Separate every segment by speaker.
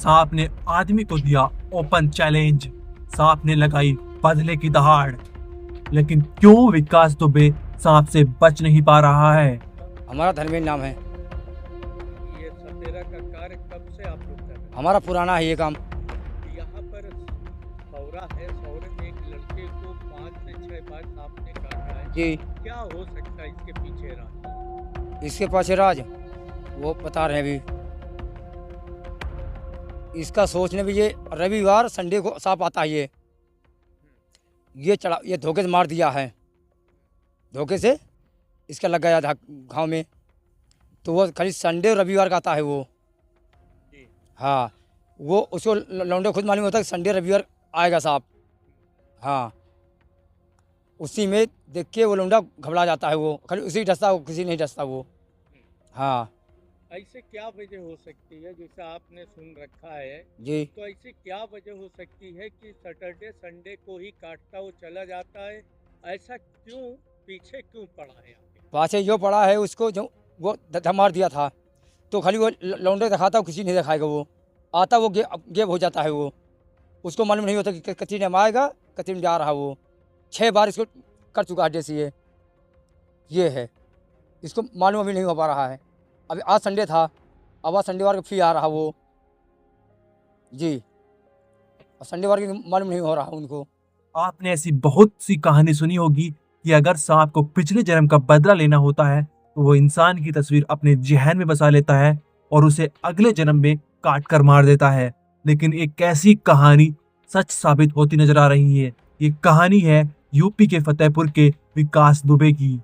Speaker 1: सांप ने आदमी को दिया ओपन चैलेंज। सांप ने लगाई बदले की दहाड़, लेकिन क्यों विकास दुबे सांप से बच नहीं पा रहा है?
Speaker 2: हमारा धर्मेंद्र नाम है।
Speaker 3: ये सपेरा का कार्य कब से आप लोग कर रहे हैं?
Speaker 2: हमारा पुराना है ये काम।
Speaker 3: यहाँ पर सौरा है, सौरे में एक लड़के को 5 से 6 बार सांप ने काटा है।
Speaker 2: जी,
Speaker 3: क्या हो सकता है इसके पीछे राज?
Speaker 2: इसके पाछे राज वो बता रहे हैं अभी। इसका सोचने भी, ये रविवार संडे को सांप आता है। ये धोखे से मार दिया है। धोखे से इसका लग गया था घाव में, तो वो खाली संडे और रविवार का आता है वो।
Speaker 3: जी।
Speaker 2: हाँ, वो उसको लौंडे खुद मालूम होता है कि संडे रविवार आएगा सांप। हाँ, उसी में देख के वो लौंडा घबरा जाता है। वो खाली उसी डसता, वो किसी नहीं डसता वो। हाँ
Speaker 3: ऐसे क्या वजह हो सकती है, जैसा आपने सुन रखा है,
Speaker 2: जी।
Speaker 3: तो ऐसे क्या वजह हो सकती है कि सैटरडे संडे को ही काटता वो चला जाता है? ऐसा क्यों, पीछे क्यों पड़ा है आपके?
Speaker 2: पाछे जो पड़ा है उसको जो वो धक्का मार दिया था, तो खाली वो लौंडे दिखाता, वो किसी नहीं दिखाएगा। वो आता, वो गेब हो जाता है। वो उसको मालूम नहीं होता कि कतरी में आएगा, कतरी में जा रहा। वो 6 बार इसको कर चुका है जैसे ये है। इसको मालूम अभी नहीं हो पा रहा है। अभी आज संडे था, अब आज संडेवार को फिर आ रहा वो जी। संडेवार की मालूम नहीं हो रहा उनको।
Speaker 1: आपने ऐसी बहुत सी कहानी सुनी होगी कि अगर सांप को पिछले जन्म का बदला लेना होता है तो वो इंसान की तस्वीर अपने जहन में बसा लेता है और उसे अगले जन्म में काट कर मार देता है। लेकिन एक ऐसी कहानी सच साबित होती नजर आ रही है। ये कहानी है यूपी के फतेहपुर के विकास दुबे की।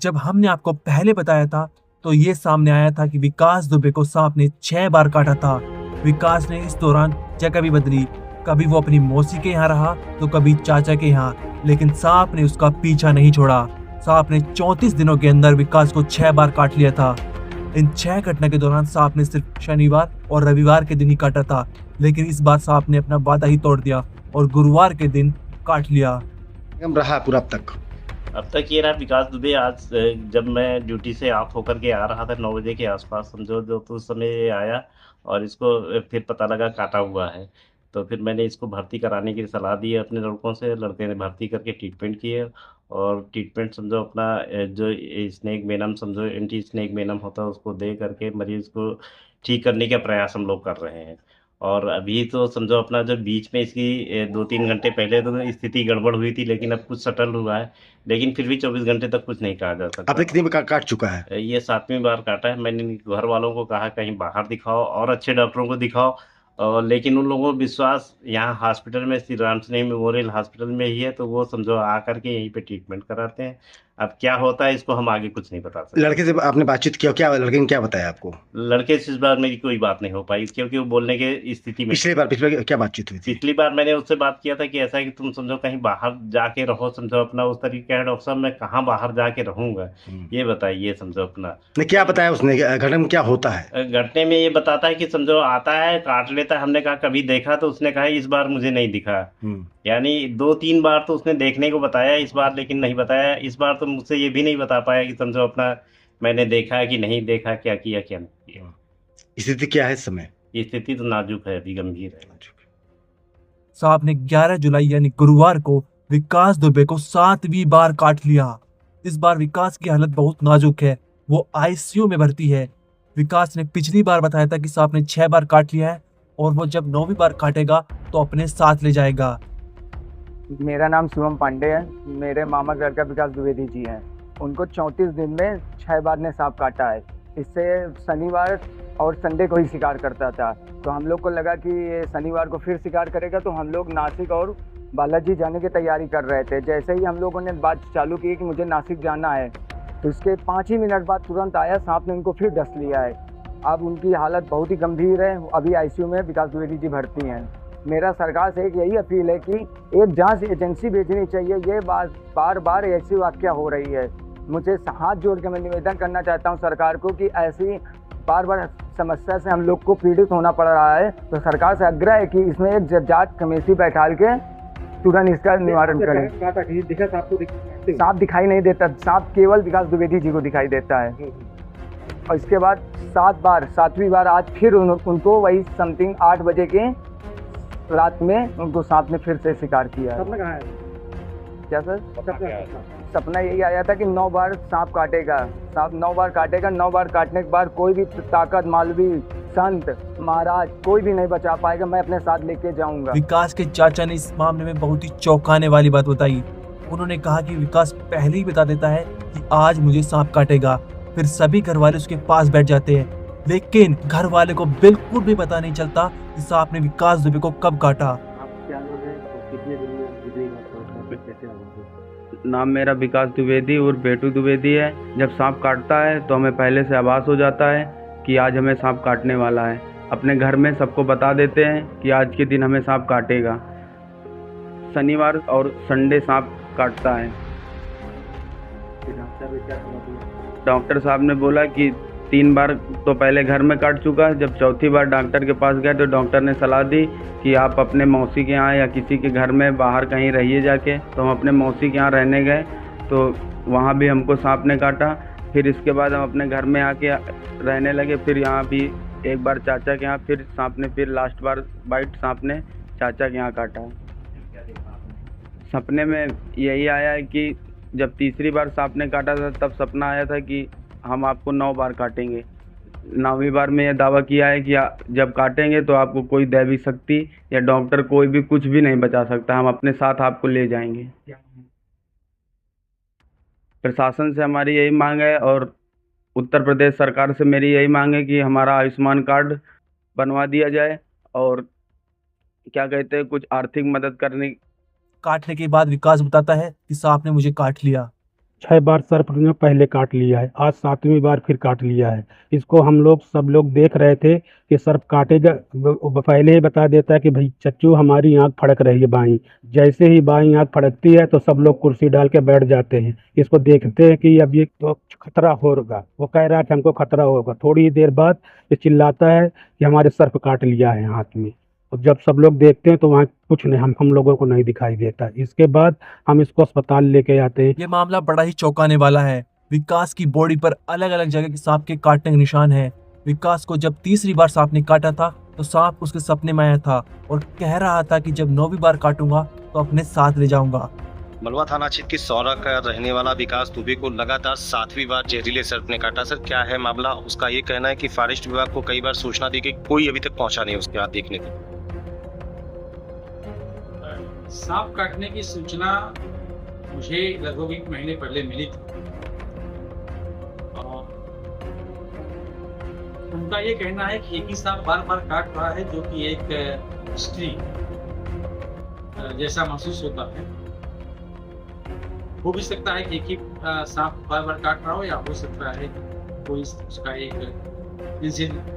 Speaker 1: जब हमने आपको पहले बताया था तो ये सामने आया था कि विकास दुबे को सांप ने 6 बार काटा था। विकास ने इस दौरान जगह भी बदली, कभी वो अपनी मौसी के यहाँ रहा तो कभी चाचा के यहाँ, लेकिन सांप ने उसका पीछा नहीं छोड़ा। सांप ने 34 दिनों के अंदर विकास को 6 बार काट लिया था। इन 6 घटना के दौरान सांप ने सिर्फ शनिवार और रविवार के दिन ही काटा था, लेकिन इस बार सांप ने अपना वादा ही तोड़ दिया और गुरुवार के दिन काट लिया।
Speaker 4: कम रहा पूरा अब तक
Speaker 5: ये रहा विकास दुबे। आज जब मैं ड्यूटी से ऑफ होकर के आ रहा था 9 बजे के आसपास समझो, जो तो उस समय ये आया और इसको फिर पता लगा काटा हुआ है। तो फिर मैंने इसको भर्ती कराने की सलाह दी अपने लड़कों से। लड़के ने भर्ती करके ट्रीटमेंट किए और ट्रीटमेंट समझो अपना जो स्नेक वेनम समझो एंटी स्नेक वेनम होता है उसको दे करके मरीज़ को ठीक करने का प्रयास हम लोग कर रहे हैं। और अभी तो समझो अपना जो बीच में इसकी 2-3 घंटे पहले तो स्थिति गड़बड़ हुई थी, लेकिन अब कुछ सेटल हुआ है। लेकिन फिर भी 24 घंटे तक कुछ नहीं कहा जा सकता।
Speaker 4: आपने कितनी बार काट चुका है?
Speaker 5: ये 7वीं बार काटा है। मैंने घर वालों को कहा कहीं बाहर दिखाओ और अच्छे डॉक्टरों को दिखाओ, लेकिन उन लोगों को विश्वास यहाँ हॉस्पिटल में श्री राम स्नेह मेमोरियल हॉस्पिटल में ही है, तो वो समझो आकर के यहीं पे ट्रीटमेंट कराते हैं। अब क्या होता है इसको हम आगे कुछ नहीं बता सकते।
Speaker 4: लड़के से आपने बातचीत किया, क्या लड़के ने क्या बताया आपको?
Speaker 5: लड़के से इस बार मेरी कोई बात नहीं हो पाई क्योंकि वो बोलने के स्थिति में।
Speaker 4: पिछली बार क्या बातचीत हुई थी?
Speaker 5: पिछली बार मैंने उससे बात किया था कि ऐसा है कि तुम समझो कहीं बाहर जाके रहो, समझो अपना उस तरीके का। डॉक्टर साहब मैं कहाँ बाहर जाके रहूँगा, ये बताइए समझो अपना।
Speaker 4: ने क्या बताया उसने, घटना में क्या होता है?
Speaker 5: घटने में ये बताता है कि समझो आता है काट लेता है। हमने कहा कभी देखा, तो उसने कहा इस बार मुझे नहीं दिखा। यानी 2-3 बार तो उसने देखने को बताया इस बार, लेकिन नहीं बताया। इस बार तो मुझसे ये भी नहीं बता पाया कि समझो अपना मैंने देखा है कि नहीं देखा, क्या किया क्या नहीं किया।
Speaker 4: स्थिति क्या है इस समय?
Speaker 5: स्थिति तो नाजुक है, अभी गंभीर है।
Speaker 1: सांप ने 11 जुलाई यानी गुरुवार को विकास दुबे को 7वीं बार काट लिया। इस बार विकास की हालत बहुत नाजुक है, वो आईसीयू में भर्ती है। विकास ने पिछली बार बताया था कि सांप ने 6 बार काट लिया है और वो जब 9वीं बार काटेगा तो अपने साथ ले जाएगा।
Speaker 6: मेरा नाम शिवम पांडे है। मेरे मामा घर का विकास द्विवेदी जी हैं। उनको 34 दिन में 6 बार ने सांप काटा है। इससे शनिवार और संडे को ही शिकार करता था, तो हम लोग को लगा कि ये शनिवार को फिर शिकार करेगा, तो हम लोग नासिक और बालाजी जाने की तैयारी कर रहे थे। जैसे ही हम लोगों ने बात चालू की कि मुझे नासिक जाना है, तो इसके 5 ही मिनट बाद तुरंत आया सांप ने उनको फिर डस लिया है। अब उनकी हालत बहुत ही गंभीर है, अभी आईसीयू में विकास द्विवेदी जी भर्ती हैं। मेरा सरकार से एक यही अपील है कि एक जांच एजेंसी भेजनी चाहिए। ये बार बार ऐसी वाकया हो रही है। मुझे हाथ जोड़ के मैं निवेदन करना चाहता हूं सरकार को कि ऐसी बार बार समस्या से हम लोग को पीड़ित होना पड़ रहा है, तो सरकार से आग्रह है कि इसमें एक जांच कमेटी बैठाल के तुरंत इसका निवारण करें। सांप दिखाई नहीं देता, सांप केवल विकास द्विवेदी जी को दिखाई देता है। और इसके बाद 7वीं बार आज फिर उनको वही समथिंग 8 बजे के रात में उनको सांप ने फिर से शिकार किया है।
Speaker 7: सपना कहाँ है?
Speaker 6: क्या सर?
Speaker 7: सपना
Speaker 6: सपना यही आया था कि 9 बार सांप काटेगा, सांप 9 बार काटेगा, 9 बार काटने के बाद कोई भी ताकत, मालवी, संत, महाराज कोई भी नहीं बचा पाएगा, मैं अपने साथ लेके जाऊंगा।
Speaker 1: विकास के चाचा ने इस मामले में बहुत ही चौंकाने वाली बात बताई। उन्होंने कहा कि विकास पहले ही बता देता है कि आज मुझे सांप काटेगा, फिर सभी घर वाले उसके पास बैठ जाते हैं, लेकिन घर वाले को बिल्कुल भी पता नहीं चलता कि सांप ने विकास दुबे को कब काटा।
Speaker 7: आप क्या लोग हैं? तो कितने दिन में गुजरेगा तो फिर कैसे होगा?
Speaker 8: नाम मेरा विकास द्विवेदी और बेटू द्विवेदी है। जब सांप काटता है तो हमें पहले से आभास हो जाता है कि आज हमें सांप काटने वाला है। अपने घर में सबको बता देते हैं कि आज के दिन हमें सांप काटेगा। शनिवार और संडे सांप काटता है।
Speaker 7: फिर डॉक्टर भी क्या समझ?
Speaker 8: डॉक्टर साहब ने बोला कि 3 बार तो पहले घर में काट चुका है। जब चौथी बार डॉक्टर के पास गए तो डॉक्टर ने सलाह दी कि आप अपने मौसी के यहाँ या किसी के घर में बाहर कहीं रहिए जाके। तो हम अपने मौसी के यहाँ रहने गए तो वहाँ भी हमको सांप ने काटा। फिर इसके बाद हम अपने घर में आके रहने लगे। फिर यहाँ भी एक बार चाचा के यहाँ फिर सांप ने, फिर लास्ट बार बाइट सांप ने चाचा के यहाँ काटा। सपने में यही आया है कि जब तीसरी बार सांप ने काटा था तब सपना आया था कि हम आपको 9 बार काटेंगे। 9वीं बार में यह दावा किया है कि जब काटेंगे तो आपको कोई दैवी शक्ति या डॉक्टर कोई भी कुछ भी नहीं बचा सकता, हम अपने साथ आपको ले जाएंगे। प्रशासन से हमारी यही मांग है और उत्तर प्रदेश सरकार से मेरी यही मांग है कि हमारा आयुष्मान कार्ड बनवा दिया जाए और क्या कहते हैं कुछ आर्थिक मदद करने।
Speaker 1: काटने के बाद विकास बताता है कि सांप ने मुझे काट लिया।
Speaker 9: 6 बार सर्प ने पहले काट लिया है, आज 7वीं बार फिर काट लिया है। इसको हम लोग सब लोग देख रहे थे कि सर्प काटेगा, वो पहले ही बता देता है कि भाई चच्चू हमारी आंख फड़क रही है बाईं। जैसे ही बाईं आंख फड़कती है तो सब लोग कुर्सी डाल के बैठ जाते हैं। इसको देखते हैं कि अब ये तो खतरा होगा। वो कह रहा है कि हमको खतरा होगा। थोड़ी देर बाद ये चिल्लाता है कि हमारे सर्प काट लिया है हाथ में। और जब सब लोग देखते हैं तो वहाँ कुछ नहीं, हम लोगों को नहीं दिखाई देता। इसके बाद हम इसको अस्पताल लेके आते हैं।
Speaker 1: ये मामला बड़ा ही चौंकाने वाला है। विकास की बॉडी पर अलग अलग जगह के सांप के काटने के निशान हैं। विकास को जब तीसरी बार सांप ने काटा था तो सांप उसके सपने में आया था और कह रहा था कि जब 9वीं बार काटूंगा तो अपने साथ ले जाऊंगा।
Speaker 10: मलवा थाना क्षेत्र की सौरा का रहने वाला विकास दुबे को लगातार 7वीं बार जहरीले सर्प ने काटा। सर क्या है मामला? उसका ये कहना है कि फॉरेस्ट विभाग को कई बार सूचना दी गई, कोई अभी तक पहुंचा नहीं उसके हाथ देखने को।
Speaker 11: सांप काटने की सूचना मुझे लगभग 1 महीने पहले मिली थी और उनका ये कहना है कि एक ही सांप बार बार काट रहा है, जो कि एक हिस्ट्री जैसा महसूस होता है। हो भी सकता है कि एक ही सांप बार बार काट रहा हो, या हो सकता है कोई उसका एक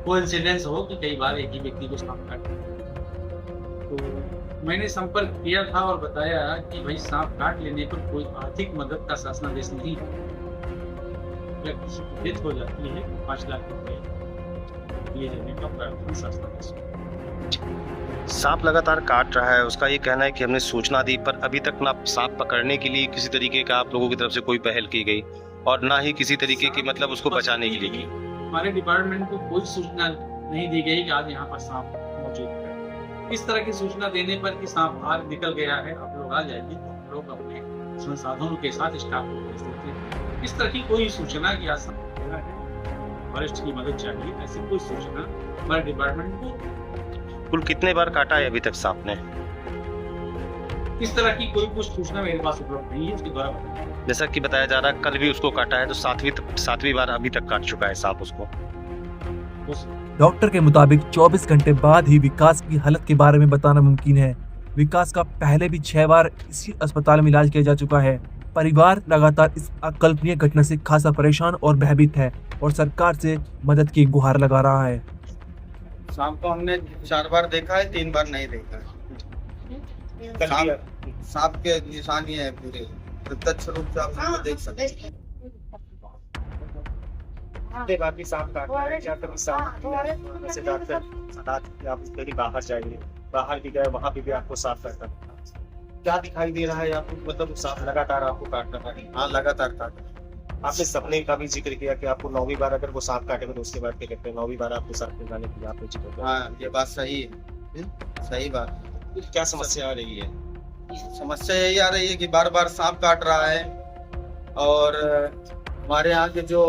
Speaker 11: कोइंसिडेंस हो कि कई बार एक ही व्यक्ति को सांप काट। तो मैंने संपर्क किया था और बताया कि भाई सांप काट लेने पर कोई आर्थिक मदद का शासनादेश नहीं है। अगर किसी की डेथ हो जाती है तो 5 लाख रुपए दिए जाने का प्रावधान शासनादेश।
Speaker 10: सांप लगातार काट रहा है, उसका ये कहना है कि हमने सूचना दी पर अभी तक ना सांप पकड़ने के लिए किसी तरीके का आप लोगों की तरफ से कोई पहल की गई और ना ही किसी तरीके की मतलब उसको बचाने के लिए।
Speaker 11: हमारे डिपार्टमेंट को कोई सूचना नहीं दी गई कि आज यहाँ पर सांप मौजूद है। इस तरह की सूचना देने पर कि सांप बाहर निकल गया है, आप लोग आ जाइए, तो हम लोग अपने संसाधनों के साथ स्टाफ को भेज देते हैं। इस तरह की कोई सूचना कि आज सांप है, फॉरेस्ट की मदद चाहिए, ऐसी कोई सूचना हमारे डिपार्टमेंट को।
Speaker 10: कुल कितने बार काटा है अभी तक सांप ने?
Speaker 11: इस तरह की कोई कुछ सूचना मेरे पास उपलब्ध नहीं है, उसके द्वारा बताया।
Speaker 10: जैसा कि बताया जा रहा है कल भी उसको काटा है, तो 7वीं बार अभी तक काट चुका है सांप उसको।
Speaker 1: डॉक्टर के मुताबिक 24 घंटे बाद ही विकास की हालत के बारे में बताना मुमकिन है। विकास का पहले भी 6 बार इसी अस्पताल में इलाज किया जा चुका है। परिवार लगातार इस अकल्पनीय घटना से खासा परेशान और भयभीत है और सरकार से मदद की गुहार लगा रहा है।
Speaker 12: सांप को हमने 4 बार देखा है, 3 बार नहीं देखा है। सांप के निशान ही है पूरे, प्रत्यक्ष रूप से आप उनको देख सकते हैं।
Speaker 7: बाकी सांप काटना है क्या कभी सांप वैसे डॉक्टर सलाह कि आप उसके लिए बाहर जाइए, बाहर भी गए वहाँ भी आपको सांप काटना। क्या दिखाई दे रहा है आपको? मतलब सांप लगातार आपको काट रहा है?
Speaker 12: हाँ लगातार काट।
Speaker 7: आपने सपने का भी जिक्र किया कि आपको 9वीं बार अगर वो सांप काटेगा तो उसके बाद क्या कहते हैं 9वीं बार आपको सांप के जाने की आपने जिक्र किया।
Speaker 12: हाँ, ये बात सही है, सही बात।
Speaker 7: क्या समस्या आ रही है?
Speaker 12: समस्या यही आ रही है कि बार बार सांप काट रहा है, और हमारे यहाँ के जो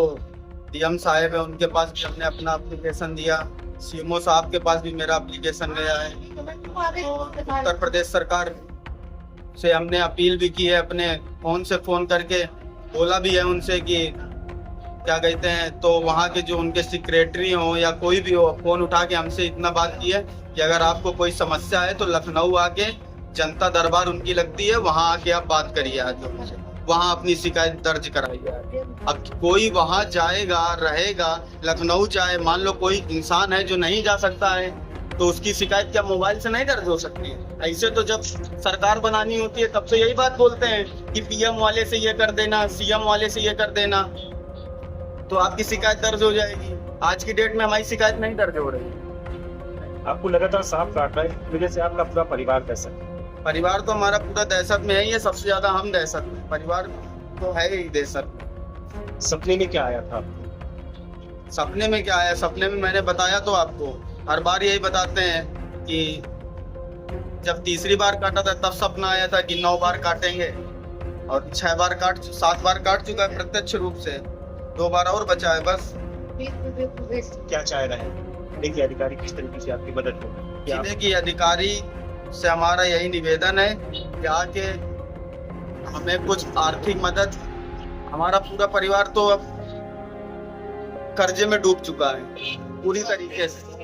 Speaker 12: डीएम साहब है उनके पास भी हमने अपना एप्लीकेशन दिया, सीएमओ साहब के पास भी मेरा एप्लीकेशन गया है, उत्तर प्रदेश सरकार से हमने अपील भी की है, अपने फोन से फोन करके बोला भी है उनसे कि क्या कहते हैं, तो वहाँ के जो उनके सेक्रेटरी हो या कोई भी हो, फोन उठा के हमसे इतना बात की है कि अगर आपको कोई समस्या है तो लखनऊ आके जनता दरबार उनकी लगती है, वहाँ आके आप बात करिए, आज वहाँ अपनी शिकायत दर्ज कराइए। अब कोई वहाँ जाएगा, रहेगा, लखनऊ जाए, मान लो कोई इंसान है जो नहीं जा सकता है, तो उसकी शिकायत क्या मोबाइल से नहीं दर्ज हो सकती है? ऐसे तो जब सरकार बनानी होती है तब से यही बात बोलते हैं कि पीएम वाले से ये कर देना, सीएम वाले से ये कर देना, तो आपकी शिकायत दर्ज हो जाएगी। आज की डेट में हमारी शिकायत नहीं दर्ज हो रही।
Speaker 7: आपको लगातार सांप काट रहा है, इस वजह से आपका पूरा परिवार कैसा है?
Speaker 12: परिवार तो हमारा पूरा दहशत में है ही है, सबसे ज्यादा हम दहशत में, परिवार तो है ही दहशत में।
Speaker 7: सपने में क्या आया था?
Speaker 12: सपने में क्या आया? सपने में मैंने बताया तो आपको, हर बार यही बताते हैं कि जब तीसरी बार काटा था तब सपना आया था कि 9 बार काटेंगे, और 7 बार काट चुका है प्रत्यक्ष रूप से, 2 बार और बचा है बस।
Speaker 7: क्या चाह रहे हैं? देखिए अधिकारी किस तरीके से आपकी मदद करें?
Speaker 12: जिले की अधिकारी से हमारा यही निवेदन है कि आके हमें कुछ आर्थिक मदद, हमारा पूरा परिवार तो अब कर्जे में डूब चुका है पूरी तरीके से,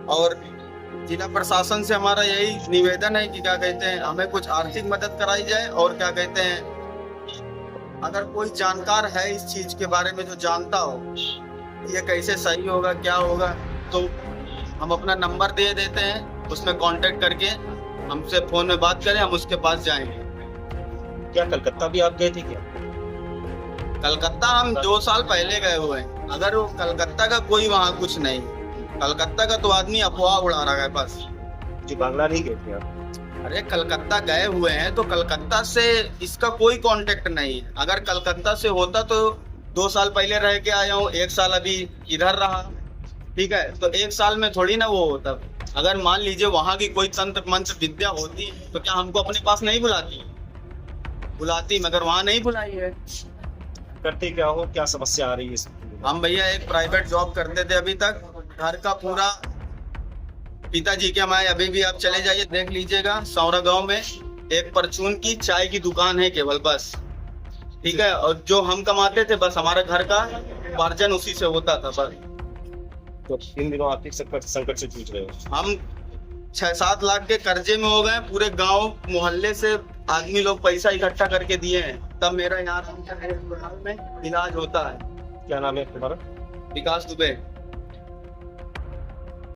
Speaker 12: और जिला प्रशासन से हमारा यही निवेदन है कि क्या कहते हैं, हमें कुछ आर्थिक मदद कराई जाए, और क्या कहते हैं, अगर कोई जानकार है इस चीज के बारे में जो जानता हो ये कैसे सही होगा, क्या होगा, तो हम अपना नंबर दे देते हैं, उसमें कांटेक्ट करके हमसे फोन में बात करें, हम उसके पास जाएंगे।
Speaker 7: क्या कलकत्ता भी आप गए थे क्या?
Speaker 12: कलकत्ता हम 2 साल पहले गए हुए हैं। अगर वो कलकत्ता का कोई वहाँ कुछ नहीं, कलकत्ता का तो आदमी अफवाह उड़ा रहा है बस।
Speaker 7: जी बांग्ला नहीं गए थे आप?
Speaker 12: अरे कलकत्ता गए हुए हैं तो कलकत्ता से इसका कोई कांटेक्ट नहीं है। अगर कलकत्ता से होता तो 2 साल पहले रह के आया हूँ, 1 साल अभी इधर रहा, ठीक है, तो 1 साल में थोड़ी ना वो होता। अगर मान लीजिए वहाँ की कोई तंत्र मंत्र विद्या होती तो क्या हमको अपने पास नहीं बुलाती, मगर वहाँ नहीं बुलाई है।
Speaker 7: करते क्या हो, क्या समस्या आ रही है?
Speaker 12: हम भैया एक प्राइवेट जॉब करते थे अभी तक, घर का पूरा पिताजी के हमारे, अभी भी आप चले जाइए देख लीजिएगा, सौरा गांव में एक परचून की चाय की दुकान है केवल, बस, ठीक है, और जो हम कमाते थे बस हमारे घर का उपार्जन उसी से होता था बस।
Speaker 7: तो 3 दिनों आर्थिक संकट से जूझ रहे हो?
Speaker 12: हम 6-7 लाख के कर्जे में हो गए, पूरे गांव मोहल्ले से आदमी लोग पैसा इकट्ठा करके दिए हैं, तब मेरा यहाँ में इलाज होता है।
Speaker 7: क्या नाम है तुम्हारा?
Speaker 12: विकास दुबे।